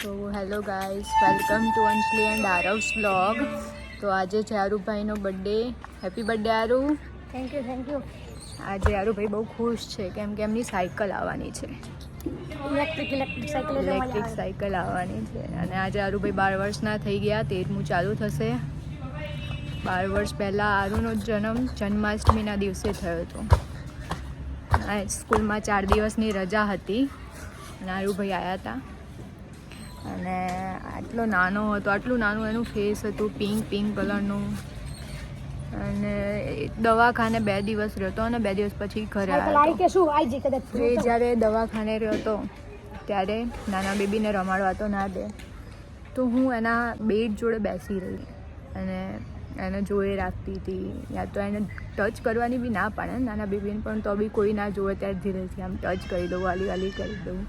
તો hello guys, welcome to Anjali and Aarav's vlog. તો આજે છે આરુભાઈનો birthday. Happy birthday Aaru. Thank you. આજે આરુભાઈ બહુ ખુશ છે કેમ કે એમની સાયકલ આવવાની છે. ઇલેક્ટ્રિક સાયકલ આવવાની છે. અને આજે આરુભાઈ 12 વર્ષના થઈ ગયા. 13મું ચાલુ થશે. 12 વર્ષ પહેલાં આરુનો જન્મ જન્માષ્ટમીના દિવસે થયો હતો. સ્કૂલમાં 4 દિવસની રજા હતી અને આરુભાઈ આવ્યા હતા. અને આટલું નાનું એનું ફેસ હતું, પિંક કલરનું. અને દવાખાને 2 દિવસ રહ્યો હતો અને 2 દિવસ પછી ઘરે આવ્યો. એ જ્યારે દવાખાને રહ્યો હતો ત્યારે નાના બેબીને રમાડવા તો ના દે, તો હું એના બેડ જોડે બેસી રહી અને એને જોઈ રાખતી હતી. યા તો એને ટચ કરવાની બી ના પાડે નાના બેબીને, પણ તો બી કોઈ ના જોવે ત્યારે ધીરેથી આમ ટચ કરી દઉં, વાલી કરી દઉં.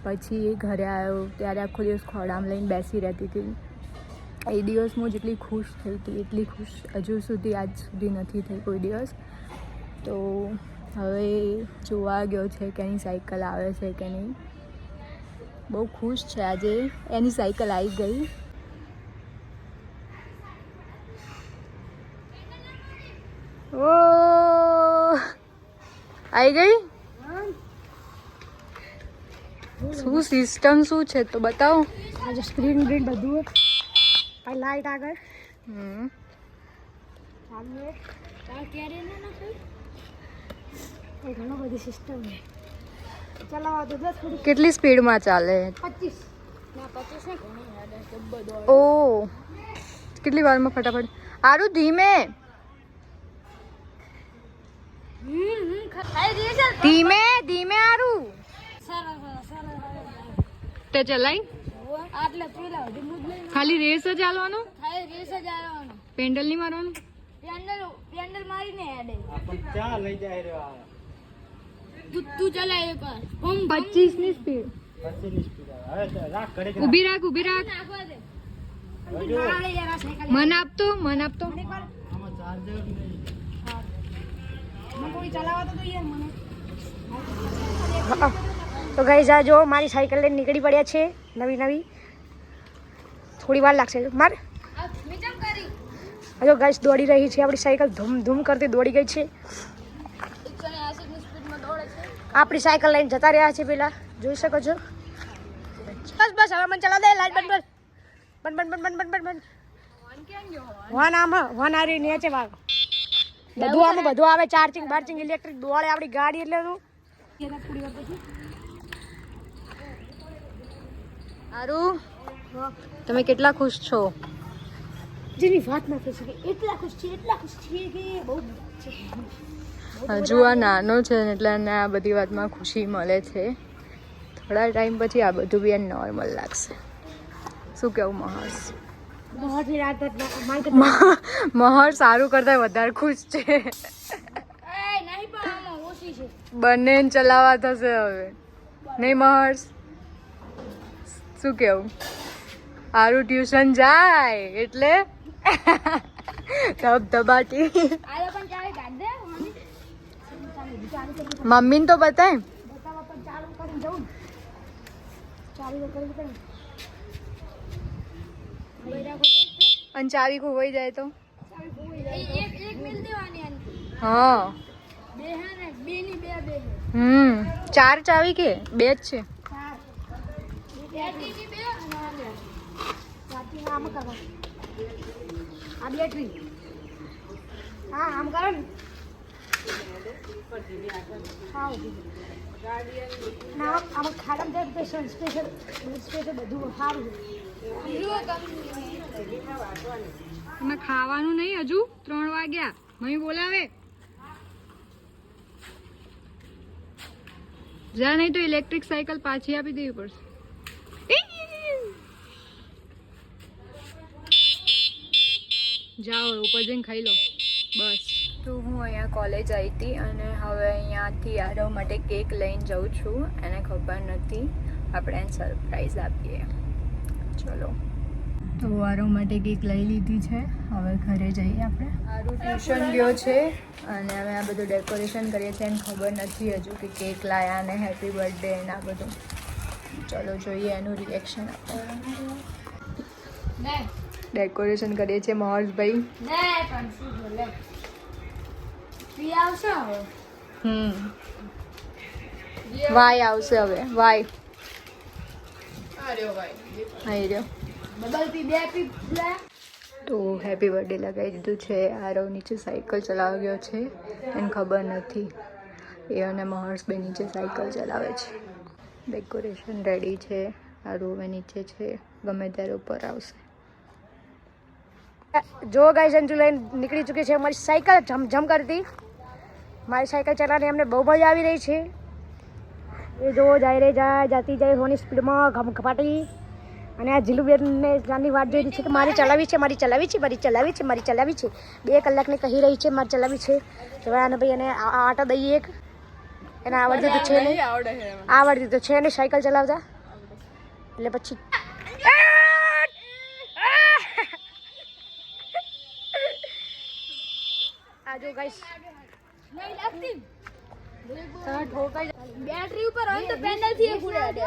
પછી એ ઘરે આવ્યો ત્યારે આખો દિવસ ખોડામાં લઈને બેસી રહેતી હતી. એ દિવસ હું જેટલી ખુશ થઈ હતી એટલી ખુશ હજુ સુધી આજ સુધી નથી થઈ કોઈ દિવસ. તો હવે જોવા ગયો છે કે એની સાયકલ આવે છે કે નહીં. બહુ ખુશ છે. આજે એની સાયકલ આવી ગઈ. ઓ આવી ગઈ. શું સિસ્ટમ શું છે તો બતાવો. આજે સ્ક્રીન બ્રીન બધું લાઈટ આગળ ઘણો બધી સિસ્ટમ છે. ચલાવવા તો થોડી. કેટલી સ્પીડમાં ચાલે? 25. ઓ કેટલી વારમાં ફટાફટ. આરું ધીમે ધીમે આરું તે ચલાઈ. ખાલી રેસ જ ચાલવાનું, પેન્ડલ નહીં મારવાનું. પેન્ડલ મારીને હેડે તું ચલાય એક વાર 25 ની સ્પીડ. ઊભી રાખ મન આપતો તો ગાઈઝ આ જો મારી સાયકલ લઈને નીકળી પડ્યા છે. નવી થોડી વાર લાગશે. માર હજો ગાઈઝ દોડી રહી છે આપણી સાયકલ. ધૂમ કરતી દોડી ગઈ છે. આપણી સાયકલ લઈને જતા રહ્યા છે. પેલા જોઈ શકો છો. બસ હવે મને ચલાવ દે. લાઈટ બંધ. વન આરી નીચે વાગ. બધું આવે. ચાર્જિંગ ઇલેક્ટ્રિક દોડે આપણી ગાડી. એટલે તું આરું તમે કેટલા ખુશ છો? જેની વાત ના થઈ શકે એટલા ખુશ છે કે બહુ છે. હજુ આ નાનો છે ને એટલે એને આ બધી વાતમાં ખુશી મળે છે. થોડા ટાઈમ પછી આ બધું બી એને નોર્મલ લાગશે. શું કેવું મહર્ષ? મહર્ષ સારું કરતા વધારે ખુશ છે. બંને ચલાવવા થશે હવે નહીં મહર્ષ? શું કેવું? આરું ટ્યુશન જાય એટલે ધબધબાટી. મમ્મીને તો બતાય. અને ચાવી ખોવાઈ જાય તો? હા 4 ચાવી કે 2 જ છે? એમાં ખાવાનું નહીં. હજુ 3 વાગ્યા. મમ્મી બોલાવે. જા નહીં તો ઇલેક્ટ્રિક સાયકલ પાછી આપી દેવી પડશે. જાઓ ઉપર જઈને ખાઈ લો બસ. તો હું અહીંયા કોલેજ આવી હતી અને હવે અહીંયાથી આરવ માટે કેક લઈને જાઉં છું. એને ખબર નથી. આપણે એને સરપ્રાઈઝ આપીએ. ચલો. તો આરવ માટે કેક લઈ લીધી છે. હવે ઘરે જઈએ આપણે. આરવ ટ્યુશન ગયો છે અને હવે આ બધું ડેકોરેશન કરીએ છીએ. એને ખબર નથી હજુ કે કેક લાયા અને હેપી બર્થડે ને આ બધું. ચલો જોઈએ એનું રિએક્શન ડેકોરેશન કરીએ છીએ મહર્ષભાઈ વાય આવશે હવે વાય આવી રહ્યો તો હેપી બર્થડે લગાવી દીધું છે. આરવ નીચે સાયકલ ચલાવી ગયો છે, એને ખબર નથી. એ અને મહર્ષભાઈ નીચે સાયકલ ચલાવે છે. ડેકોરેશન રેડી છે. આરવ હવે નીચે છે, ગમે ત્યારે ઉપર આવશે. જો ગાઈસ અંજુ લઈને નીકળી ચૂકી છે અમારી સાયકલ ઝમઝમ કરતી. મારી સાયકલ ચલાવવાની અમને બહુ મજા આવી રહી છે. એ જો જાતી જાય હોની સ્પીડમાં ઘમઘપાટી. અને આ જીલુબેનને જાની વાત જોઈ રહી છે કે મારી ચલાવી છે 2 કલાકની કહી રહી છે મારી ચલાવી છે. તો આને ભાઈ એને આટા દઈએ એક. એને આવડતી તો છે નહીં, આવડતી તો છે નહીં સાયકલ ચલાવતા. એટલે પછી આ જો ગાઈસ બેટરી ઉપર હોય તો પેનલ થી ઉડાડે.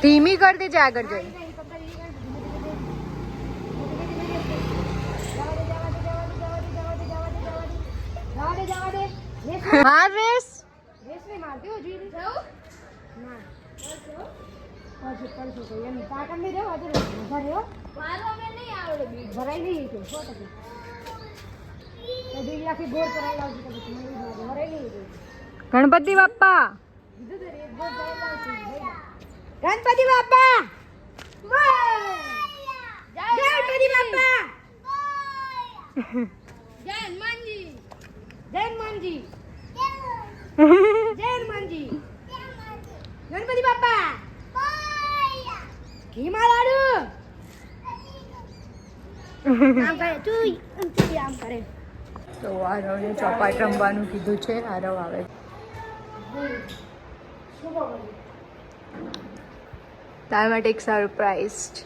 ધીમી કરી દેજે આગળ જઈ. હા રેસ ગણપતિ બાપ્પા ગણપતિ બાપ્પા ગણપતિ બાપ્પા જય હનુમાનજી જય હનુમાનજી જય હનુમાનજી ગણપતિ બાપ્પા ઘીમાં લાડુ આમ કરે તું આમ કરે. તો આરવને ચોપાટ રમવાનું કીધું છે. આરવ આવે. તારા માટે એક સરપ્રાઈઝ છે.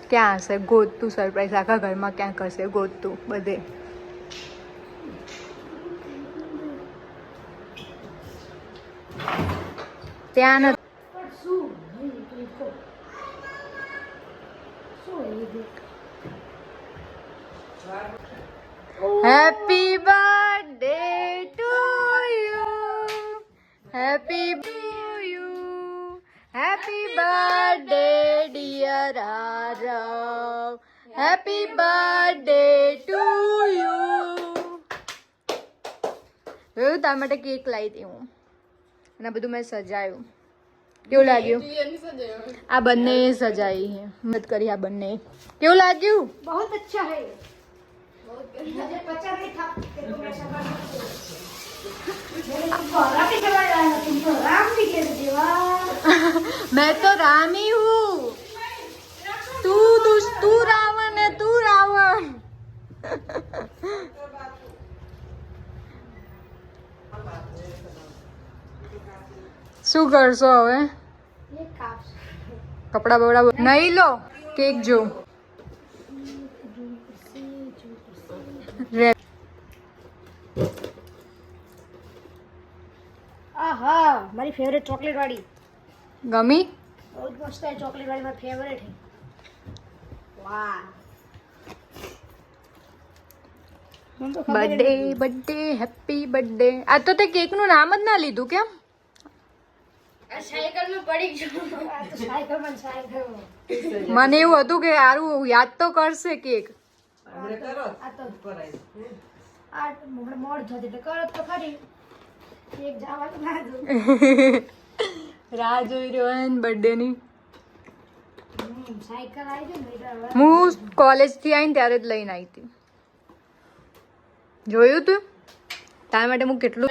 ક્યાં હશે ગોતતું સરપ્રાઈઝ? આખા ઘરમાં ક્યાંક હશે ગોતતું બધે. ત્યાં નથી. Happy birthday to you, happy happy birthday dear Aarav, happy birthday to you. જોયું તારા માટે કેક લાવી હતી હું, અને બધું મેં સજાયું. કેવું લાગ્યું? આ બંને સજાઈ છે, મદદ કરી આ બંને. કેવું લાગ્યું? બહુ અચ્છા હે. मुझे पता नहीं था कि तुम ऐसा करोगे. मैंने तुमको राम भी खिलाया है, तुम तो राम भी खेल देवा. मैं तो राम ही हूँ. तू रावण है, तू रावण. શું કરશો હવે? કપડા બવડા નહીં લો, કેક જો. આહા મારી ફેવરેટ ચોકલેટ વાળી ગમી? બહુ મસ્ત है ચોકલેટ वाली મારી फेवरेट है. વાહ બર્થડે બર્થડે હેપી બર્થડે. આ તો તે કેક નું નામ જ ના લીધું કેમ? આ સાયકલ માં પડી ગયો. આ તો સાયકલ માં સાયકલ મને એવું હતું કે સારું યાદ તો કરશે કેક. આ તો આ મોડ થતી એટલે કરત તો ખરી. એક જવા તો ના દો. રાહ જોઈ રહ્યો હે બર્થડે ની. સાયકલ આવી છે ને હું કોલેજ થી આવીને ત્યારે જ લઈને આવી હતી. જોયું તું? તારા માટે હું કેટલું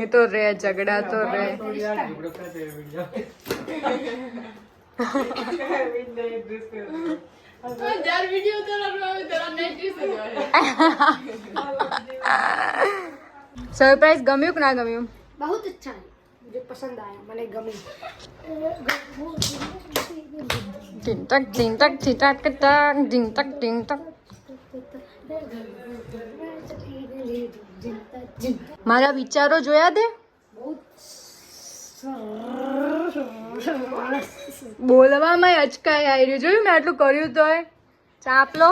એ તો રે ઝઘડા તો રે. સરપ્રાઈઝ ગમ્યું કે ના ગમ્યું? बहुत अच्छा है. मुझे પસંદ આયા મને ગમી ટીંટક ટીંટક ટીટક ટક ટીંટક ટીંટક. મારા વિચારો જોયા તે? બોલવામાં અચકાઈ આવી રહ્યું. જોયું મેં આટલું કર્યું તોય ચાપલો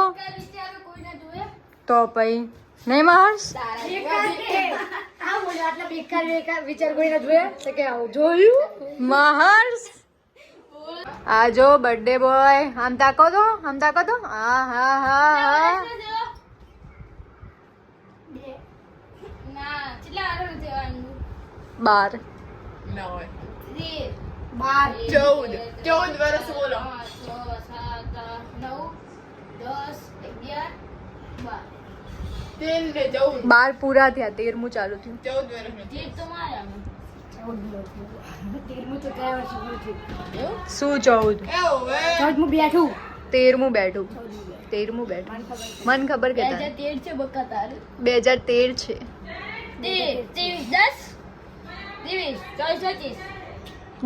તો પછી નહીં મહર્ષ? આટલા બેકાર વિચાર કોઈને જોયા તો કે આવું જોયું મહર્ષ આ જો બર્થડે બોય આમ તાકો તો હા હા હા હા ના કેટલા આરો જવાનું 12 14 વર્ષ બોલો. 6 7 9 10 11 12 પૂરા થયા 13મું ચાલુ થયું. 12 તો મારામાં તો કયા વર્ષે પૂરું થયું શું 14? હું બેઠું 13મું બેઠું. મન ખબર કે 2013 છે બકા તારે 2013 છે. 23 10 23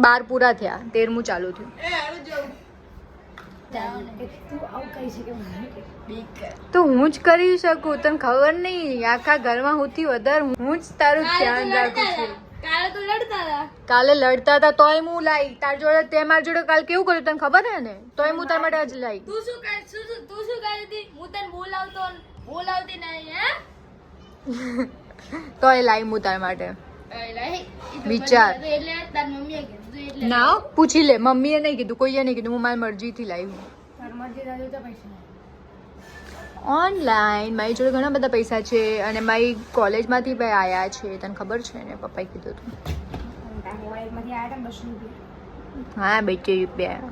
12 પૂરા થયા 13મું ચાલુ થયું. તું આવું કહી શકે મને તો હું જ કરી શકું, તને ખબર નહીં આખા ઘરમાં સૌથી વધારે હું જ તારું ધ્યાન રાખું છું. કાલે તો લડતા હતા કાલે લડતા હતા તોય હું લાઈ તાર જોડે, તે મારી જોડે કાલ કેવું કર્યું તને ખબર હે ને, તોય હું તાર માટે આજ લાઈ. તું શું કરી હતી હું તને બોલાવતી નહીં હે તોય લાઈ હું તાર માટે. વિચાર. એટલે તાર મમ્મીએ કીધું એટલે ના પૂછી લે, મમ્મીએ નહીં કીધું, કોઈએ નહીં કીધું, હું મારી મરજીથી લાવી હું. મરજી દાદુ તો પૈસા ઓનલાઈન મારી જોડે ઘણા બધા પૈસા છે અને મારી કોલેજમાંથી ભાઈ આવ્યા છે, તને ખબર છે ને, પપ્પાએ કીધું હતું. મોબાઈલમાંથી આવ્યા હતા 200 રૂપિયા હા 2 રૂપિયા.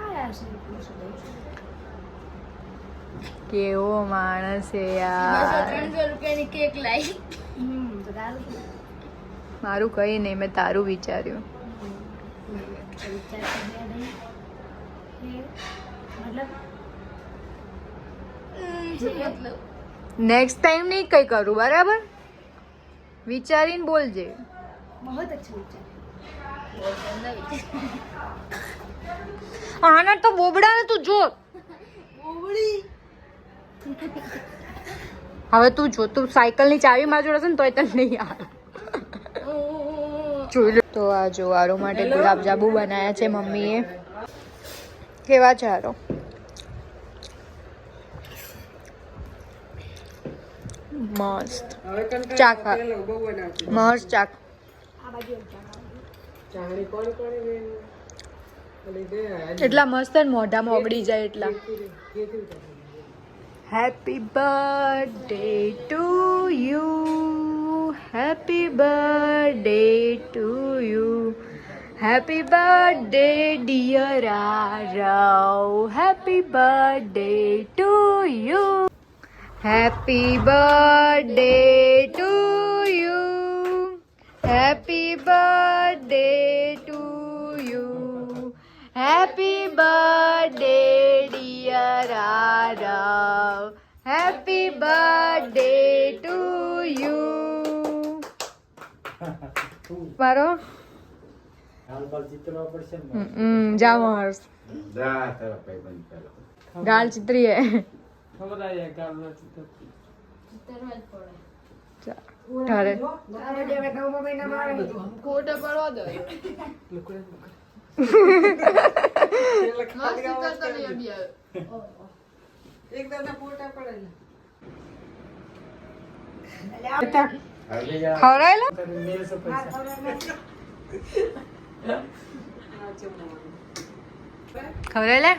આવ્યા છે એટલું શું દઉં છું. કેવો માણસ છે 200 યાર. 300 રૂપિયાની કેક લાવી તો દાદુ મારું કઈ નહીં, મેં તારું વિચાર્યું. મતલબ નેક્સ્ટ ટાઈમ નહીં કઈ કરું, બરાબર? વિચારીને બોલજે. બહુ અચ્છા વિચાર આના તો બોબડા ને તું જો. હવે તું જો, તું સાયકલ ની ચાવી માં જોડે છે ને તોય તને નહીં આવે. જોઈ લો. તો આ જો આરો માટે ગુલાબજાંબુ બનાયા છે મમ્મીએ. કેવા છે આરો? મસ્ત. ચાક મસ્ત ચાક. આ બાજુ એટલા મસ્ત ને મોઢામાં ઓગળી જાય એટલા. Happy birthday to you, happy birthday to you, happy birthday dear Aarav, happy birthday to you, happy birthday to you, happy birthday to you, happy birthday dear Aarav, happy birthday to you. મારો જા મહર્ષ ગાલ ચિત્રી હે. ઠરે ખવડાયેલો ખવડાયેલે.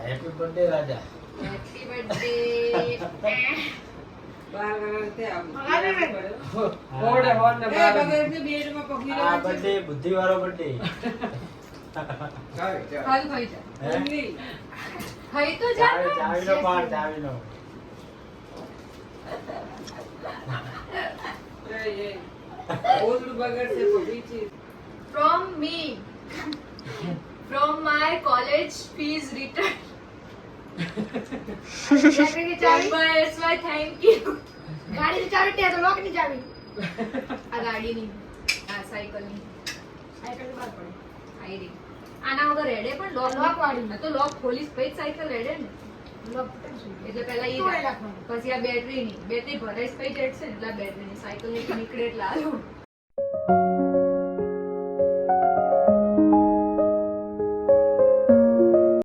હેપી બર્થડે રાજા. હેપી બર્થડે આ બર્થડે બુદ્ધિ વાળો બર્થડે. ચાવીનો પાર, ચાવીનો. From me, from my college fees return. બેટરીની ચાવી બસ વાય થેન્ક યુ. ગાડીની ચાવી ત્યાં તો લોકની ચાવી આ ગાડીની આ સાયકલની સાયકલ બહાર પડે આઈ રહી. આના વગર રેડે પણ લોક લોક વાળી. આ તો લોક ખોલીશ પછી સાયકલ રેડે ને. લોક પકડશું. એટલે પહેલા તોડે ઈ નાખવાનું. પછી આ બેટરીની ભરાઈશ પછી ચડશે ને એટલે આ બેટરીની સાયકલની નીકળે એટલે આલો.